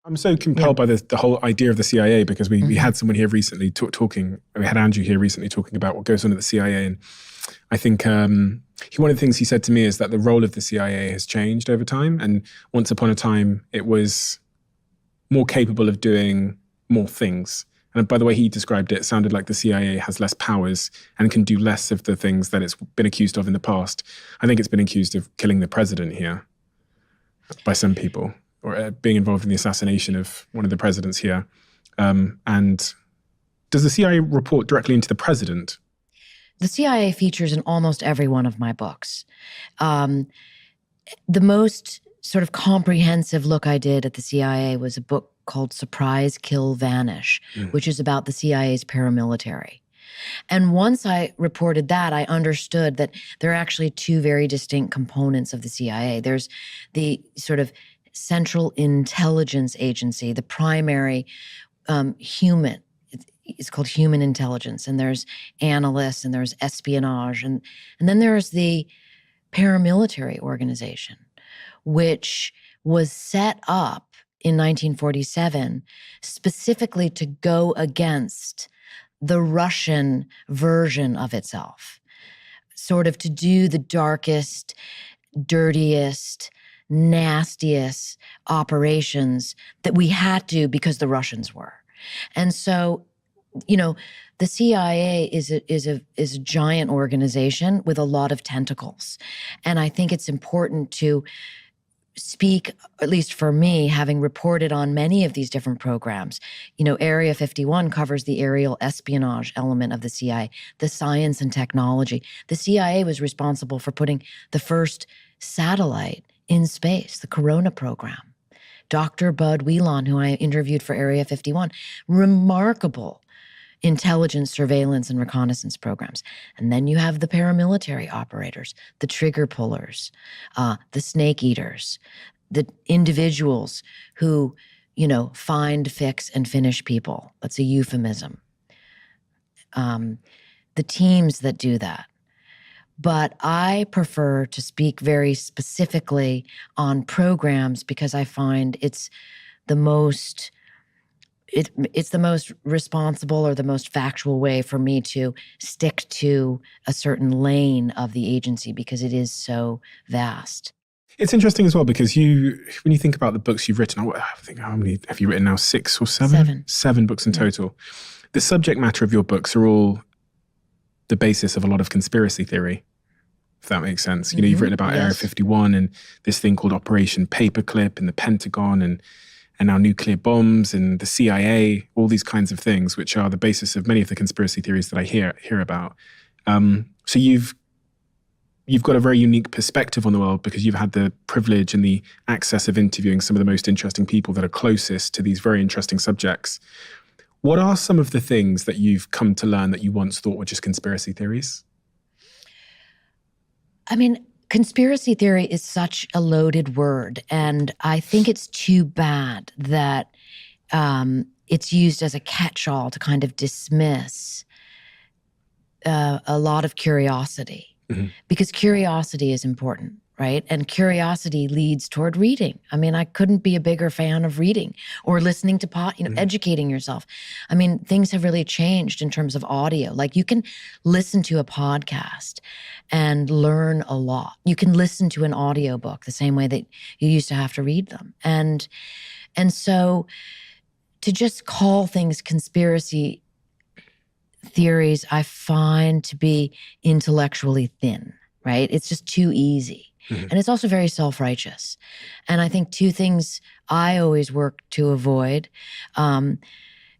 I'm so compelled by the whole idea of the CIA because we had someone here recently talking, we had Andrew here recently talking about what goes on at the CIA. And I think one of the things he said to me is that the role of the CIA has changed over time. And once upon a time, it was more capable of doing more things. And by the way he described it, it sounded like the CIA has less powers and can do less of the things that it's been accused of in the past. I think it's been accused of killing the president here by some people, or being involved in the assassination of one of the presidents here. And does the CIA report directly into the president? The CIA features in almost every one of my books. The most sort of comprehensive look I did at the CIA was a book called Surprise, Kill, Vanish, which is about the CIA's paramilitary. And once I reported that, I understood that there are actually two very distinct components of the CIA. There's the sort of Central Intelligence Agency, the primary human. It's called human intelligence. And there's analysts and there's espionage. And then there's the paramilitary organization, which was set up in 1947 specifically to go against the Russian version of itself, sort of to do the darkest, dirtiest, nastiest operations that we had to because the Russians were. And so, you know, the CIA is a giant organization with a lot of tentacles. And I think it's important to speak, at least for me, having reported on many of these different programs. You know, Area 51 covers the aerial espionage element of the CIA, the science and technology. The CIA was responsible for putting the first satellite in space, the Corona program. Dr. Bud Whelan, who I interviewed for Area 51, remarkable intelligence, surveillance, and reconnaissance programs. And then you have the paramilitary operators, the trigger pullers, the snake eaters, the individuals who, you know, find, fix, and finish people. That's a euphemism. The teams that do that. But I prefer to speak very specifically on programs because I find it's the most responsible or the most factual way for me to stick to a certain lane of the agency because it is so vast. It's interesting as well because when you think about the books you've written, I think how many have you written now? 6 or 7? 7 books in total. The subject matter of your books are all the basis of a lot of conspiracy theory, if that makes sense. You know, you've written about Area 51 and this thing called Operation Paperclip and the Pentagon and now nuclear bombs and the CIA, all these kinds of things, which are the basis of many of the conspiracy theories that I hear about. So you've got a very unique perspective on the world because you've had the privilege and the access of interviewing some of the most interesting people that are closest to these very interesting subjects. What are some of the things that you've come to learn that you once thought were just conspiracy theories? I mean, conspiracy theory is such a loaded word, and I think it's too bad that it's used as a catch-all to kind of dismiss a lot of curiosity, because curiosity is important, right? And curiosity leads toward reading. I mean, I couldn't be a bigger fan of reading or listening to educating yourself. I mean, things have really changed in terms of audio. Like you can listen to a podcast and learn a lot. You can listen to an audiobook the same way that you used to have to read them. And so to just call things conspiracy theories, I find to be intellectually thin, right? It's just too easy. And it's also very self-righteous. And I think two things I always work to avoid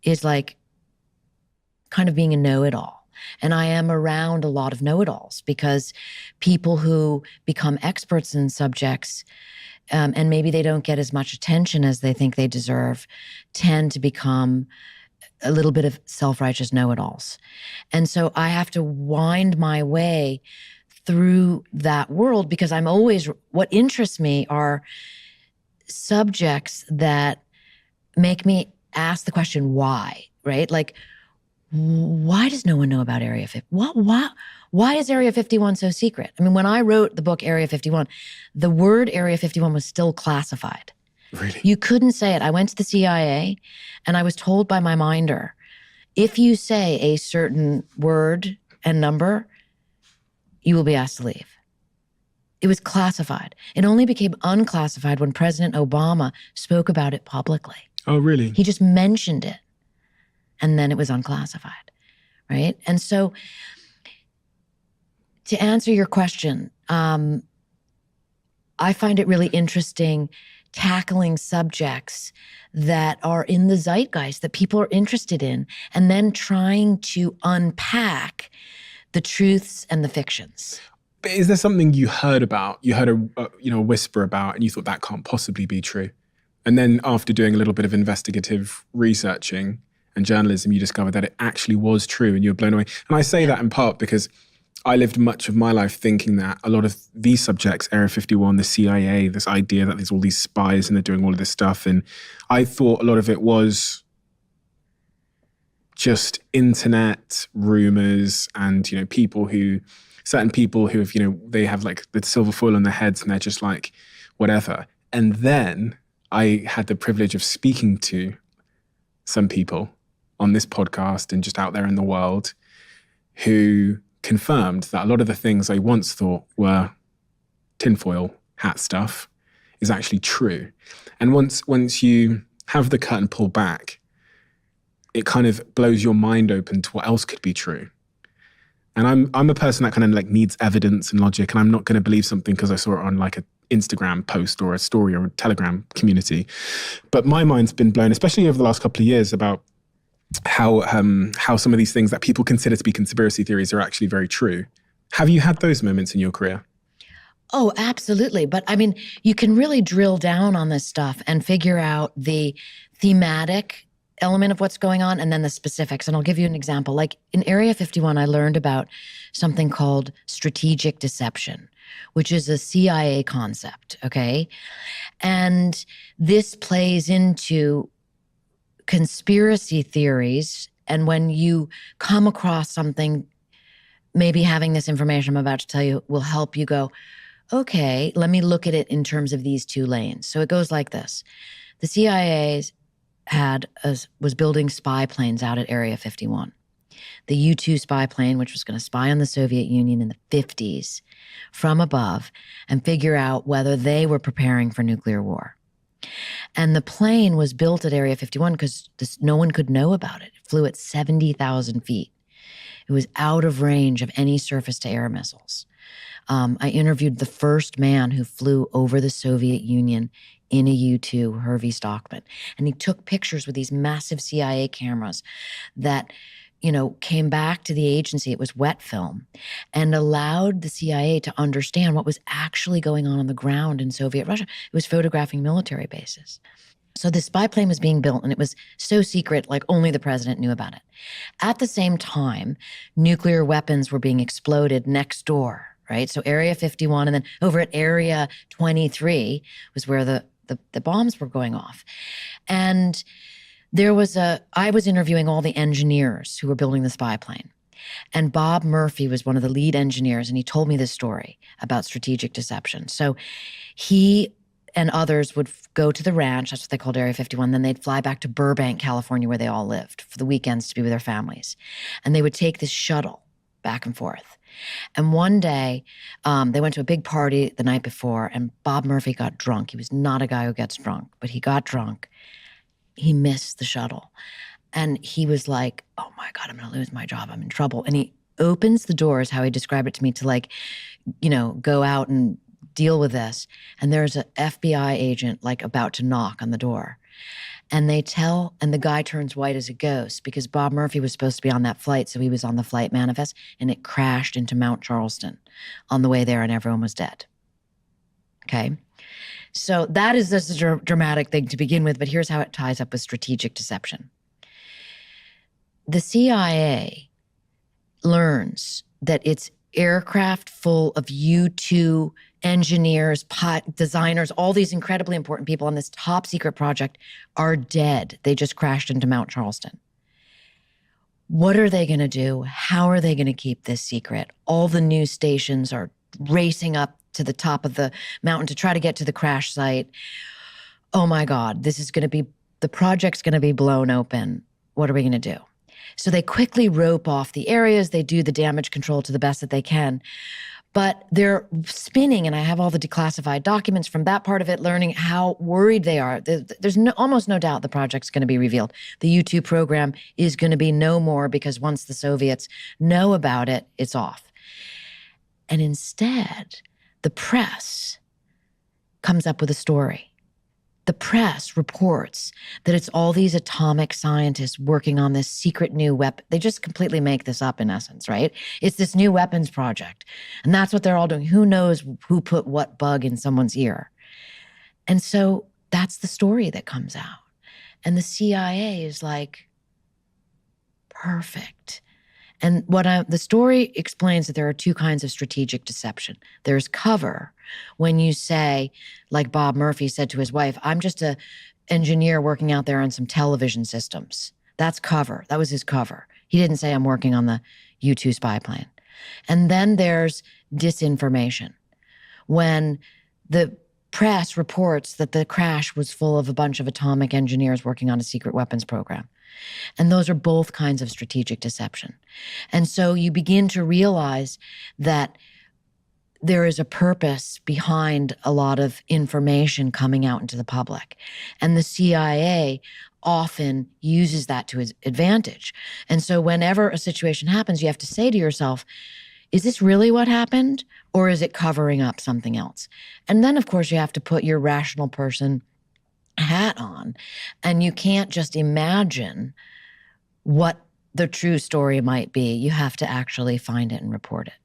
is like kind of being a know-it-all. And I am around a lot of know-it-alls because people who become experts in subjects and maybe they don't get as much attention as they think they deserve tend to become a little bit of self-righteous know-it-alls. And so I have to wind my way through that world because what interests me are subjects that make me ask the question, why, right? Like, why does no one know about Area 51? Why is Area 51 so secret? I mean, when I wrote the book Area 51, the word Area 51 was still classified. Really? You couldn't say it. I went to the CIA and I was told by my minder, if you say a certain word and number, you will be asked to leave. It was classified. It only became unclassified when President Obama spoke about it publicly. Oh, really? He just mentioned it, and then it was unclassified, right? And so, to answer your question, I find it really interesting tackling subjects that are in the zeitgeist that people are interested in, and then trying to unpack the truths and the fictions. But is there something you heard about, you heard a whisper about, and you thought that can't possibly be true? And then after doing a little bit of investigative researching and journalism, you discovered that it actually was true and you were blown away. And I say that in part because I lived much of my life thinking that a lot of these subjects, Area 51, the CIA, this idea that there's all these spies and they're doing all of this stuff. And I thought a lot of it was just internet rumors and, certain people who have, they have like the silver foil on their heads and they're just like, whatever. And then I had the privilege of speaking to some people on this podcast and just out there in the world who confirmed that a lot of the things I once thought were tinfoil hat stuff is actually true. And once you have the curtain pulled back, it kind of blows your mind open to what else could be true. And I'm a person that kind of like needs evidence and logic, and I'm not going to believe something because I saw it on like an Instagram post or a story or a Telegram community. But my mind's been blown, especially over the last couple of years, about how some of these things that people consider to be conspiracy theories are actually very true. Have you had those moments in your career? Oh, absolutely. But I mean, you can really drill down on this stuff and figure out the thematic element of what's going on and then the specifics. And I'll give you an example. Like in Area 51, I learned about something called strategic deception, which is a CIA concept, okay? And this plays into conspiracy theories. And when you come across something, maybe having this information I'm about to tell you will help you go, okay, let me look at it in terms of these two lanes. So it goes like this. The CIA was building spy planes out at Area 51. The U-2 spy plane, which was going to spy on the Soviet Union in the 50s from above and figure out whether they were preparing for nuclear war. And the plane was built at Area 51 because no one could know about it. It flew at 70,000 feet. It was out of range of any surface-to-air missiles. I interviewed the first man who flew over the Soviet Union in a U-2, Hervey Stockman. And he took pictures with these massive CIA cameras that, came back to the agency. It was wet film and allowed the CIA to understand what was actually going on the ground in Soviet Russia. It was photographing military bases. So the spy plane was being built and it was so secret, like only the president knew about it. At the same time, nuclear weapons were being exploded next door, right? So Area 51 and then over at Area 23 was where the bombs were going off. And I was interviewing all the engineers who were building the spy plane. And Bob Murphy was one of the lead engineers, and he told me this story about strategic deception. So he and others would go to the ranch, that's what they called Area 51, then they'd fly back to Burbank, California, where they all lived for the weekends to be with their families. And they would take this shuttle back and forth. And one day, they went to a big party the night before, and Bob Murphy got drunk. He was not a guy who gets drunk, but he got drunk. He missed the shuttle. And he was like, oh my God, I'm going to lose my job. I'm in trouble. And he opens the doors, how he described it to me, to go out and deal with this. And there's an FBI agent about to knock on the door. And the guy turns white as a ghost because Bob Murphy was supposed to be on that flight. So he was on the flight manifest and it crashed into Mount Charleston on the way there and everyone was dead. Okay. So that is just a dramatic thing to begin with, but here's how it ties up with strategic deception. The CIA learns that its aircraft full of U-2 engineers, designers, all these incredibly important people on this top secret project are dead. They just crashed into Mount Charleston. What are they going to do? How are they going to keep this secret? All the news stations are racing up to the top of the mountain to try to get to the crash site. oh my God, the project's going to be blown open. What are we going to do? So they quickly rope off the areas. They do the damage control to the best that they can. But they're spinning, and I have all the declassified documents from that part of it, learning how worried they are. There's almost no doubt the project's going to be revealed. The U2 program is going to be no more, because once the Soviets know about it, it's off. And instead, the press comes up with a story. The press reports that it's all these atomic scientists working on this secret new weapon. They just completely make this up, in essence, right? It's this new weapons project. And that's what they're all doing. Who knows who put what bug in someone's ear? And so that's the story that comes out. And the CIA is like, perfect. And the story explains that there are two kinds of strategic deception. There's cover, when you say, like Bob Murphy said to his wife, I'm just an engineer working out there on some television systems. That's cover. That was his cover. He didn't say, I'm working on the U-2 spy plane. And then there's disinformation, when the press reports that the crash was full of a bunch of atomic engineers working on a secret weapons program. And those are both kinds of strategic deception. And so you begin to realize that there is a purpose behind a lot of information coming out into the public. And the CIA often uses that to its advantage. And so whenever a situation happens, you have to say to yourself, is this really what happened? Or is it covering up something else? And then, of course, you have to put your rational person hat on, and you can't just imagine what the true story might be. You have to actually find it and report it.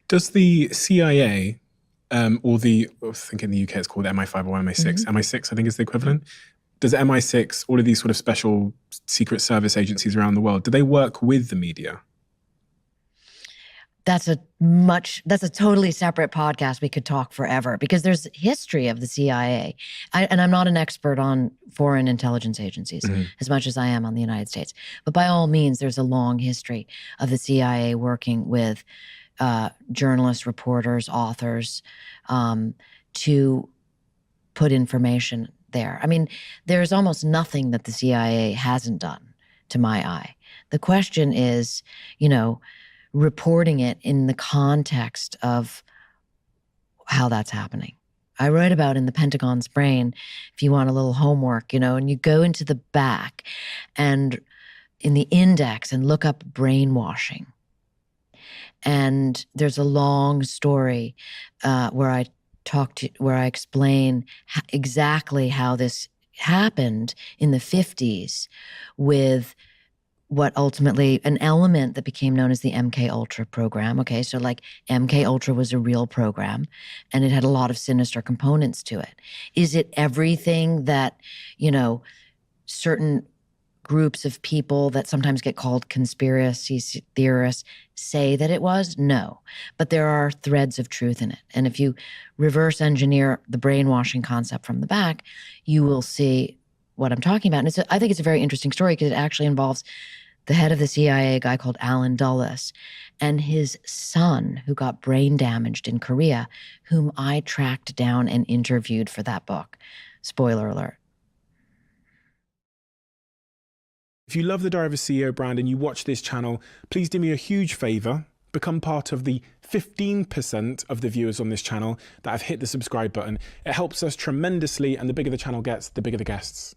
Does the CIA, I think in the UK it's called MI5 or MI6, MI6 I think is the equivalent. Does MI6, all of these sort of special secret service agencies around the world, do they work with the media? That's a totally separate podcast. We could talk forever, because there's history of the CIA. And I'm not an expert on foreign intelligence agencies as much as I am on the United States. But by all means, there's a long history of the CIA working with journalists, reporters, authors, to put information there. I mean, there's almost nothing that the CIA hasn't done, to my eye. The question is, reporting it in the context of how that's happening. I write about in the Pentagon's brain, if you want a little homework, and you go into the back and in the index and look up brainwashing. And there's a long story where I explain exactly how this happened in the 50s with what ultimately an element that became known as the MK Ultra program. Okay, so like MK Ultra was a real program, and it had a lot of sinister components to it. Is it everything that, certain groups of people that sometimes get called conspiracy theorists say that it was? No, but there are threads of truth in it. And if you reverse engineer the brainwashing concept from the back, you will see what I'm talking about. And I think it's a very interesting story, because it actually involves the head of the CIA, a guy called Alan Dulles, and his son, who got brain damaged in Korea, whom I tracked down and interviewed for that book. Spoiler alert. If you love the Diary of a CEO brand and you watch this channel, please do me a huge favor. Become part of the 15% of the viewers on this channel that have hit the subscribe button. It helps us tremendously, and the bigger the channel gets, the bigger the guests.